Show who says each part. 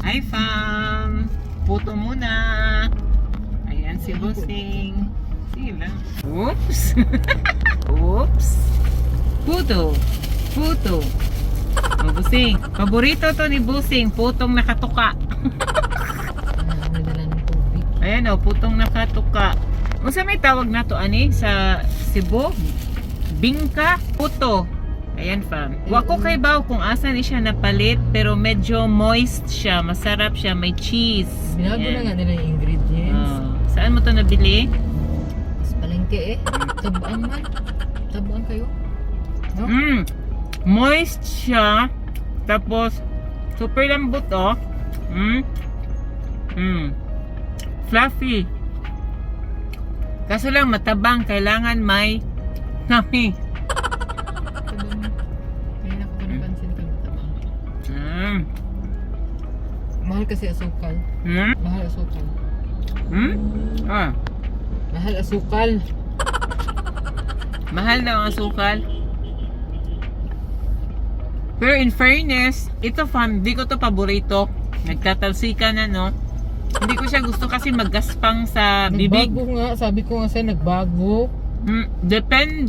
Speaker 1: Hi fam! Puto muna! Ayan si Bossing. Sige lang. Oops! Oops! Puto! Puto! Oh, Bossing. Paborito to ni Bossing. Putong nakatuka.
Speaker 2: Nadala ng tubig.
Speaker 1: Ayan o, putong nakatuka. Kung sa may tawag na to ani sa Cebu? Bingka? Puto. Ayan fam. Wako kay baw kung asa ni siya napalit pero medyo moist siya. Masarap siya. May cheese.
Speaker 2: Binago na nga nila yung ingredients.
Speaker 1: Oh. Saan mo to nabili?
Speaker 2: Mas palengke eh. Tabuan man. Tabuan kayo. No?
Speaker 1: Moist siya. Tapos super lambot oh. Fluffy. Kaso lang matabang. Kailangan may nami.
Speaker 2: Kaya na ko pa napansin pag matabang. Mahal kasi asukal. Mahal asukal. Mahal asukal.
Speaker 1: Mahal daw ang asukal. Pero in fairness, ito fam, di ko to paborito. Nagtatalsika na no. Hindi ko siya gusto kasi maggaspang sa bibig.
Speaker 2: Nagbago nga. Sabi ko nga sa'yo nagbago.
Speaker 1: Depende.